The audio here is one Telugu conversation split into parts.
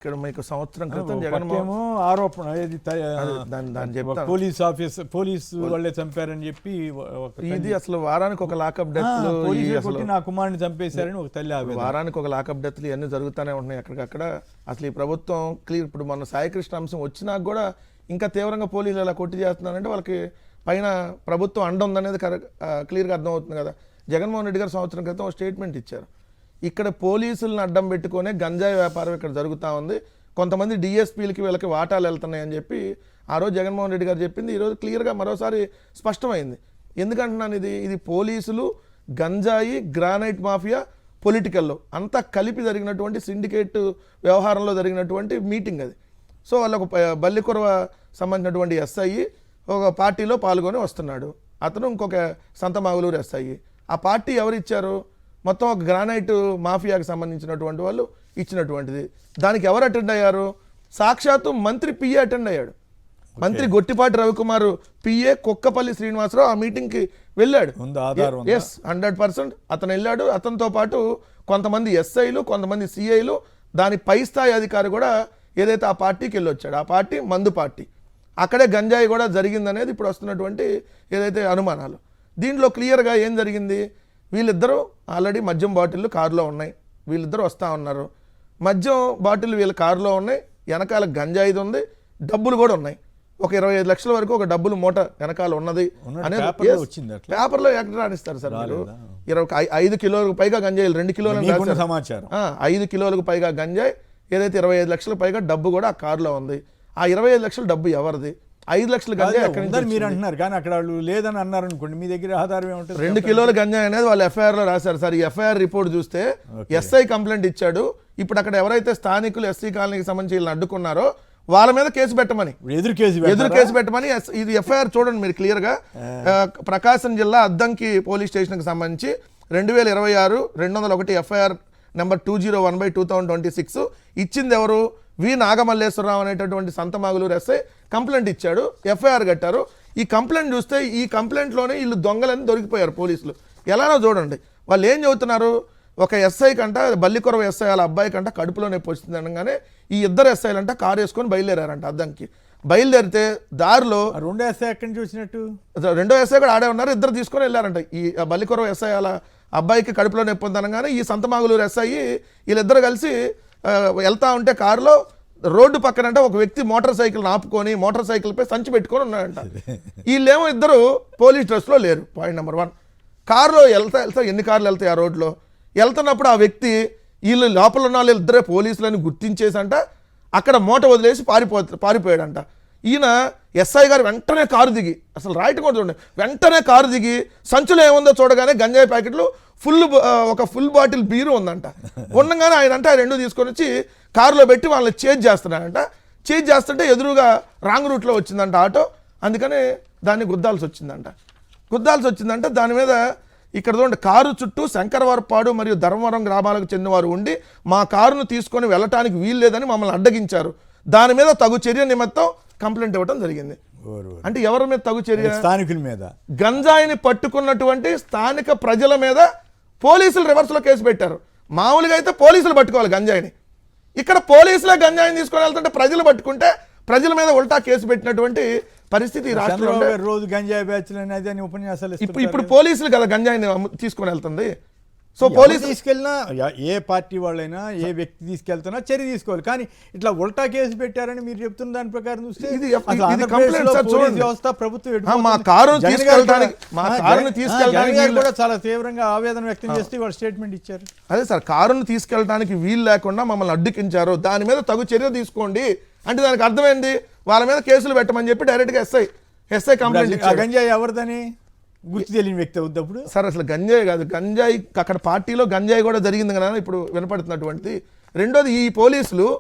ఇక్కడ మీకు సంవత్సరం క్రితం జగన్మోహన్ ఆరోపణ పోలీస్ వాళ్ళే చంపారని చెప్పి ఇది అసలు వారానికి ఒక లాకప్ డెత్ నా కుమారుని చంపేశారని ఒక తల్లి వారానికి ఒక లాకప్ డెత్లు ఇవన్నీ జరుగుతూనే ఉంటున్నాయి ఎక్కడికక్కడ. అసలు ఈ ప్రభుత్వం క్లియర్ ఇప్పుడు మన సాయికృష్ణ అంశం వచ్చినాక కూడా ఇంకా తీవ్రంగా పోలీసులు ఎలా కొట్టి చేస్తున్నారంటే వాళ్ళకి పైన ప్రభుత్వం అండ ఉందనేది క్లియర్గా అర్థమవుతుంది కదా. జగన్మోహన్ రెడ్డి గారు సంవత్సరం క్రితం ఒక స్టేట్మెంట్ ఇచ్చారు, ఇక్కడ పోలీసులను అడ్డం పెట్టుకునే గంజాయి వ్యాపారం ఇక్కడ జరుగుతూ ఉంది, కొంతమంది డిఎస్పీలకి వీళ్ళకి వాటాలు వెళ్తున్నాయని చెప్పి ఆ రోజు జగన్మోహన్ రెడ్డి గారు చెప్పింది ఈరోజు క్లియర్గా మరోసారి స్పష్టమైంది. ఎందుకంటున్నాను ఇది పోలీసులు, గంజాయి, గ్రానైట్ మాఫియా, పొలిటికల్లో అంతా కలిపి జరిగినటువంటి సిండికేట్ వ్యవహారంలో జరిగినటువంటి మీటింగ్ అది. సో వాళ్ళకు బల్లికొరవ సంబంధించినటువంటి ఎస్ఐ ఒక పార్టీలో పాల్గొని వస్తున్నాడు, అతను ఇంకొక సంతమాగులూరు ఎస్ఐ. ఆ పార్టీ ఎవరు ఇచ్చారు? మొత్తం ఒక గ్రానైట్ మాఫియాకి సంబంధించినటువంటి వాళ్ళు ఇచ్చినటువంటిది. దానికి ఎవరు అటెండ్ అయ్యారు? సాక్షాత్తు మంత్రి పిఏ అటెండ్ అయ్యాడు. మంత్రి గొట్టిపాటి రవికుమార్ పిఏ కుక్కపల్లి శ్రీనివాసరావు ఆ మీటింగ్కి వెళ్ళాడు. 100% అతను వెళ్ళాడు. అతనితో పాటు కొంతమంది ఎస్ఐలు, కొంతమంది సిఐలు, దాని పై స్థాయి అధికారి కూడా ఏదైతే ఆ పార్టీకి వెళ్ళొచ్చాడు. ఆ పార్టీ మందు పార్టీ, అక్కడే గంజాయి కూడా జరిగిందనేది ఇప్పుడు వస్తున్నటువంటి ఏదైతే అనుమానాలు. దీంట్లో క్లియర్గా ఏం జరిగింది? వీళ్ళిద్దరూ ఆల్రెడీ మద్యం బాటిళ్ళు కారులో ఉన్నాయి, వీళ్ళిద్దరూ వస్తూ ఉన్నారు. మద్యం బాటిల్ వీళ్ళ కారులో ఉన్నాయి, వెనకాల గంజాయిది ఉంది, డబ్బులు కూడా ఉన్నాయి. ఒక 25 లక్షల వరకు ఒక డబ్బులు మూట వెనకాల ఉన్నది అనేది పేపర్లో ఎక్కడ రానిస్తారు సార్ మీరు? 5 కిలోలకు పైగా గంజాయి, 2 కిలోల సమాచారం, 5 కిలోలకు పైగా గంజాయి, ఏదైతే 25 లక్షల పైగా డబ్బు కూడా ఆ కారులో ఉంది. ఆ 25 లక్షల డబ్బు ఎవరిది? 5 లక్షల గంజాయి ఎక్కడి నుంచి మీరు అంటున్నారు, కానీ అక్కడ వాళ్ళు లేదని అన్నారు అనుకోండి, మీ దగ్గర ఆధారం ఏముంటుంది? 2 కిలోల గంజాయి అనేది వాళ్ళు ఎఫ్ఐఆర్లో రాశారు సార్. ఈ ఎఫ్ఐఆర్ రిపోర్ట్ చూస్తే ఎస్ఐ కంప్లైంట్ ఇచ్చాడు. ఇప్పుడు అక్కడ ఎవరైతే స్థానికులు ఎస్సీ కాలనీకి సంబంధించి వీళ్ళని అడ్డుకున్నారో వాళ్ళ మీద కేసు పెట్టమని, ఎదురు కేసు పెట్టమని ఇది ఎఫ్ఐఆర్ చూడండి మీరు క్లియర్గా. ప్రకాశం జిల్లా అద్దంకి పోలీస్ స్టేషన్కి సంబంధించి 2026 201 ఎఫ్ఐఆర్ నెంబర్ 201/2026 ఇచ్చింది ఎవరు? వి నాగమల్లేశ్వరరావు అనేటటువంటి సంతమాగులూరు ఎస్ఐ కంప్లైంట్ ఇచ్చాడు, ఎఫ్ఐఆర్ కట్టారు. ఈ కంప్లైంట్ చూస్తే ఈ కంప్లైంట్లోనే వీళ్ళు దొంగలని దొరికిపోయారు పోలీసులు. ఎలానో చూడండి, వాళ్ళు ఏం చెబుతున్నారు? ఒక ఎస్ఐ కంట, బల్లికొరవ ఎస్ఐ వాళ్ళ అబ్బాయి కంట కడుపులో నొప్పి వచ్చింది అనగానే ఈ ఇద్దరు ఎస్ఐలంట కారు వేసుకొని బయలుదేరారంట అద్దంకి. బయలుదేరితే దారిలో రెండో ఎస్ఐ ఎక్కడి నుంచి వచ్చినట్టు, రెండో ఎస్ఐ కూడా ఆడే ఉన్నారు, ఇద్దరు తీసుకొని వెళ్ళారంట. ఈ బల్లికొరవ ఎస్ఐ వాళ్ళ అబ్బాయికి కడుపులో నొప్పి ఉందనగానే ఈ సంతమాగులూరు ఎస్ఐ వీళ్ళిద్దరు కలిసి వెళ్తా ఉంటే కారులో రోడ్డు పక్కనంట ఒక వ్యక్తి మోటార్ సైకిల్ ఆపుకొని మోటార్ సైకిల్పై సంచి పెట్టుకొని ఉన్నాడంట. వీళ్ళేమో ఇద్దరు పోలీస్ డ్రెస్లో లేరు. పాయింట్ నెంబర్ 1, కారులో వెళ్తా ఎన్ని కార్లు వెళ్తాయి ఆ రోడ్లో వెళ్తున్నప్పుడు ఆ వ్యక్తి వీళ్ళు లోపల ఉన్న వాళ్ళు ఇద్దరే పోలీసులని గుర్తించేసంట అక్కడ మూట వదిలేసి పారిపోయాడంట. ఈయన ఎస్ఐ గారు వెంటనే కారు దిగి, అసలు రైట్ కూడా చూడండి, వెంటనే కారు దిగి సంచులో ఏముందో చూడగానే గంజాయి ప్యాకెట్లు ఒక ఫుల్ బాటిల్ బీరు ఉందంట. ఉండగానే ఆయన అంటే ఆ 2 తీసుకొని వచ్చి కారులో పెట్టి వాళ్ళని చేజ్ చేస్తున్నాడంట. చేజ్ చేస్తుంటే ఎదురుగా రాంగ్ రూట్లో వచ్చిందంట ఆటో, అందుకని దాన్ని గుద్దాల్సి వచ్చిందంట. దాని మీద ఇక్కడ చూడండి, కారు చుట్టూ శంకరవరపాడు మరియు ధర్మవరం గ్రామాలకు చెందినవారు ఉండి మా కారును తీసుకొని వెళ్ళటానికి వీలు లేదని మమ్మల్ని అడ్డగించారు. దాని మీద తగు చర్య నిమిత్తం కంప్లైంట్ ఇవ్వడం జరిగింది. అంటే ఎవరి మీద తగు చర్య? స్థానికుల మీద. గంజాయిని పట్టుకున్నటువంటి స్థానిక ప్రజల మీద పోలీసులు రివర్స్లో కేసు పెట్టారు. మామూలుగా అయితే పోలీసులు పట్టుకోవాలి గంజాయిని, ఇక్కడ పోలీసులే గంజాయిని తీసుకొని వెళ్తుంటే ప్రజలు పట్టుకుంటే ప్రజల మీద ఉల్టా కేసు పెట్టినటువంటి పరిస్థితి రాష్ట్రంలో. రోజు గంజాయి బ్యాచ్లు అనేది ఉపన్యాసాలు ఇప్పుడు పోలీసులు కదా గంజాయిని తీసుకొని వెళ్తుంది. సో పోలీసు తీసుకెళ్ళినా ఏ పార్టీ వాళ్ళైనా ఏ వ్యక్తి తీసుకెళ్తున్నా చర్య తీసుకోవాలి, కానీ ఇట్లా ఉల్టా కేసు పెట్టారని మీరు చెప్తున్న దాని ప్రకారం చూస్తే వ్యవస్థ ప్రభుత్వం మా కారును తీసుకెళ్ళడానికి కూడా చాలా తీవ్రంగా ఆవేదన వ్యక్తం చేస్తే వాళ్ళు స్టేట్మెంట్ ఇచ్చారు. అదే సార్, కారును తీసుకెళ్ళడానికి వీలు లేకుండా మమ్మల్ని అడ్డుకించారు, దాని మీద తగు చర్య తీసుకోండి అంటే దానికి అర్థమైంది వాళ్ళ మీద కేసులు పెట్టమని చెప్పి డైరెక్ట్గా ఎస్ఐ కంప్లైంట్ ఇచ్చారు. గంజాయి ఎవరిదని గుర్తు తెలియని వ్యక్తి అవుద్దప్పుడు సార్ అసలు గంజాయి కాదు, గంజాయి అక్కడ పార్టీలో గంజాయి కూడా జరిగింది కదా ఇప్పుడు వినపడుతున్నటువంటిది. రెండోది ఈ పోలీసు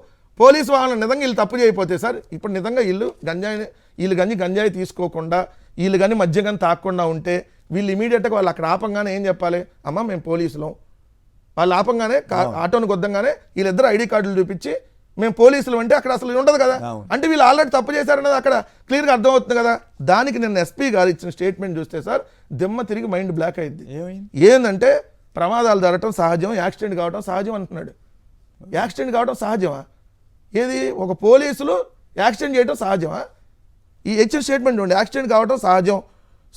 వాళ్ళని నిజంగా వీళ్ళు తప్పు చేయకపోతే సార్, ఇప్పుడు నిజంగా వీళ్ళు గంజాయి తీసుకోకుండా వీళ్ళు కానీ మద్యం కానీ తాకుండా ఉంటే వీళ్ళు ఇమీడియట్గా వాళ్ళు అక్కడ ఆపంగానే ఏం చెప్పాలి? అమ్మ మేము పోలీసులం, వాళ్ళు ఆపంగానే ఆటోను కొద్దంగానే వీళ్ళిద్దరు ఐడి కార్డులు చూపించి మేము పోలీసులు అంటే అక్కడ అసలు ఉండదు కదా. అంటే వీళ్ళు ఆల్రెడీ తప్పు చేశారన్నది అక్కడ క్లియర్గా అర్థమవుతుంది కదా. దానికి నిన్న ఎస్పీ గారు ఇచ్చిన స్టేట్మెంట్ చూస్తే సార్ దిమ్మ తిరిగి మైండ్ బ్లాక్ అయింది. ఏంటంటే ప్రమాదాలు జరగటం సహజం, యాక్సిడెంట్ కావడం సహజం అంటున్నాడు. యాక్సిడెంట్ కావడం సహజమా? ఏది ఒక పోలీసులు యాక్సిడెంట్ చేయడం సహజమా? ఈ హెచ్ఎన్ స్టేట్మెంట్ ఉండి యాక్సిడెంట్ కావడం సహజం.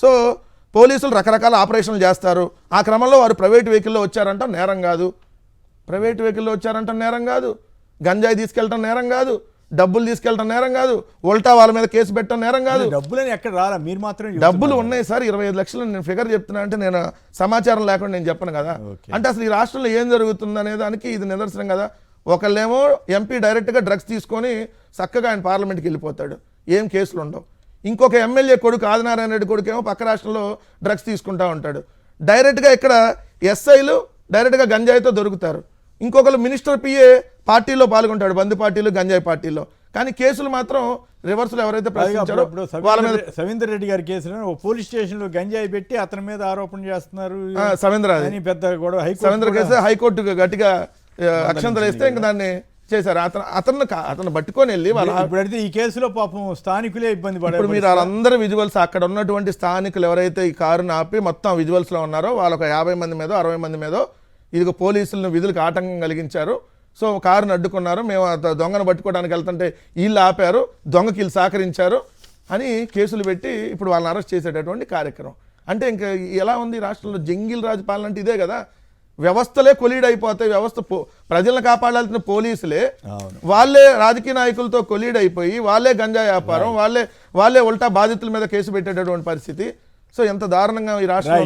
సో పోలీసులు రకరకాల ఆపరేషన్లు చేస్తారు, ఆ క్రమంలో వారు ప్రైవేట్ వెహికల్లో వచ్చారంట నేరం కాదు, ప్రైవేట్ వెహికల్లో వచ్చారంట నేరం కాదు, గంజాయి తీసుకెళ్ళటం నేరం కాదు, డబ్బులు తీసుకెళ్ళటం నేరం కాదు, ఉల్టా వాళ్ళ మీద కేసు పెట్టడం నేరం కాదు. డబ్బులని ఎక్కడ రాలా, మీరు మాత్రం డబ్బులు ఉన్నాయి సార్, 25 లక్షలు నేను ఫిగర్ చెప్తున్నా అంటే నేను సమాచారం లేకుండా నేను చెప్పను కదా. అంటే అసలు ఈ రాష్ట్రంలో ఏం జరుగుతుంది అనే దానికి ఇది నిదర్శనం కదా. ఒకళ్ళేమో ఎంపీ డైరెక్ట్గా డ్రగ్స్ తీసుకొని చక్కగా ఆయన పార్లమెంట్కి వెళ్ళిపోతాడు, ఏం కేసులు ఉండవు. ఇంకొక ఎమ్మెల్యే కొడుకు ఆదినారాయణ రెడ్డి కొడుకు ఏమో పక్క రాష్ట్రంలో డ్రగ్స్ తీసుకుంటా ఉంటాడు. డైరెక్ట్గా ఇక్కడ ఎస్ఐలు డైరెక్ట్గా గంజాయితో దొరుకుతారు. ఇంకొకరు మినిస్టర్ పిఏ పార్టీలో పాల్గొంటాడు, బంధు పార్టీలు గంజాయి పార్టీలో. కానీ కేసులు మాత్రం రివర్స్లో ఎవరైతే ప్రశ్నించారో వాళ్ళ మీద. సవీందర్ రెడ్డి గారి కేసులో ఒక పోలీస్ స్టేషన్లో గంజాయి పెట్టి అతని మీద ఆరోపణ చేస్తున్నారు, సవేంద్ర పెద్ద గొడవ. సవేంద్ర కేసు హైకోర్టు గట్టిగా అక్షంతలు వేస్తే ఇంక దాన్ని చేశారు. అతను పట్టుకొని వెళ్ళి ఇప్పుడైతే ఈ కేసులో పాపం స్థానికులే ఇబ్బంది పడారు. ఇప్పుడు మీరు వాళ్ళందరూ విజువల్స్ అక్కడ ఉన్నటువంటి స్థానికులు ఎవరైతే ఈ కారుని ఆపి మొత్తం విజువల్స్లో ఉన్నారో వాళ్ళు ఒక 50 మంది మీదో 60 మంది మీదో ఇదిగో పోలీసులను విధులకు ఆటంకం కలిగించారు. సో కారుని అడ్డుకున్నారు, మేము దొంగను పట్టుకోవడానికి వెళ్తుంటే వీళ్ళు ఆపారు, దొంగకి వీళ్ళు సహకరించారు అని కేసులు పెట్టి ఇప్పుడు వాళ్ళని అరెస్ట్ చేసేటటువంటి కార్యక్రమం. అంటే ఇంకా ఎలా ఉంది రాష్ట్రంలో? జంగిల్ రాజు పాలన అంటే ఇదే కదా. వ్యవస్థలే కొలీడ్ అయిపోతాయి, వ్యవస్థ ప్రజలను కాపాడాల్సిన పోలీసులే వాళ్ళే రాజకీయ నాయకులతో కొలీడ్ అయిపోయి వాళ్ళే గంజాయి వ్యాపారం, వాళ్ళే ఉల్టా బాధితుల మీద కేసు పెట్టేటటువంటి పరిస్థితి. సో ఎంత దారుణంగా ఈ రాష్ట్రంలో